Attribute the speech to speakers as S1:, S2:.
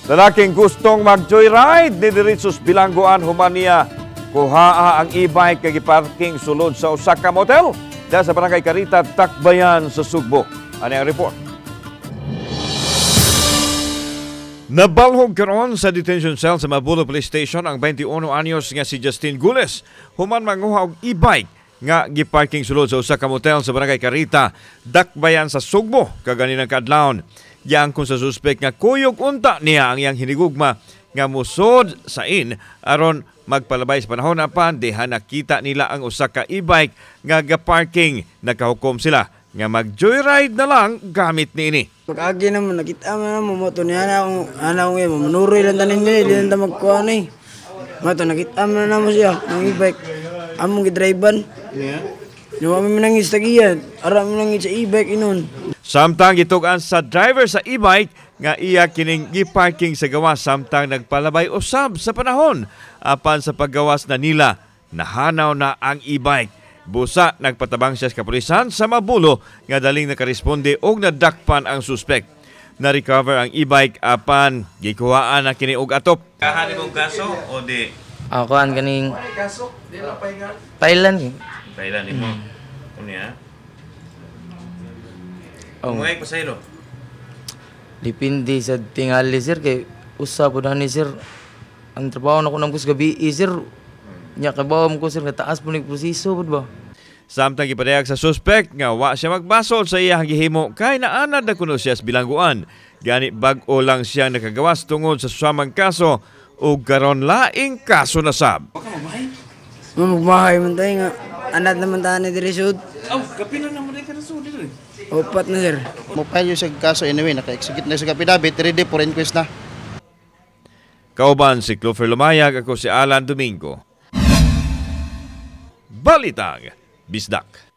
S1: Lalaking gustong mag-joyride ni Diritsos Bilangguan human niya kuhaa ang e-bike kay parking sulod sa usa ka motel dahil sa barangay Carita, Tacbayan sa Sugbo. Ano ang report? Nabalhog karon sa detention cell sa Mabulo Police Station ang 21 anyos nga si Justin Gules. Human manguha og e-bike nga giparking sulod sa usa ka motel sa barangay Carita, Tacbayan sa Sugbo kaganinang kadlawon. Giangkon sa suspek nga kuyog unta niya ang iyang hinigugma nga musod sa aron magpalabay sa panahon apan diha nakita nila ang usa ka e-bike nga gaparking. Nakahukom sila nga mag-joyride na lang gamit niini.
S2: Pag-agi naman nakita mo na moto niya ana ko mo manuroy lang tanin niya di lang magkuha ni. Mato nakita mo na mo siya ang e-bike. Among gidrivean. Yeah. Yung kami manangis tagiyan, aram manangis sa e-bike inon. Samtang gitugan sa driver sa e-bike nga iya kining giparking sa gawas samtang nagpalabay usab sa panahon. Apan sa paggawas na nila, nahanaw na ang e-bike. Busa nagpatabang siya sa kapulisan sa Mabulo nga daling nakaresponde og nadakpan ang suspect. Na-recover ang e-bike apan gikuhaan na kini og atop.
S3: Kahani mong kaso o di?
S4: Ako an kaning
S2: Kaso, di na pahinga.
S4: Thailand.
S3: Thailand mo. Ano ya?
S4: Oh.
S3: Mga pasaylo.
S4: Dipindi sa tingali sir kay usa po na ni sir. Ang trabaho na ko nang kus gabi sir. Nya kabawam ko sir nga taas po ni proseso pud ba.
S1: Samtang gipadayag sa suspect nga wa siya magbasol sa iyang gihimo kay naanad na kuno siya sa bilangguan. Gani bag-o lang siya nakagawas tungod sa susamang kaso ug karon laing kaso na sab.
S2: Magmahay man tayo nga. Anad naman tayo ni Dirisod.
S3: Oh, kapila na mo rin ka na suli rin.
S2: Opat na sir.
S5: Mopile yung sa kaso anyway, naka-execute na sa kapidabit, ready for inquest na.
S1: Kauban si Clover Lumayag, ako si Alan Domingo. Balitang Bisdak.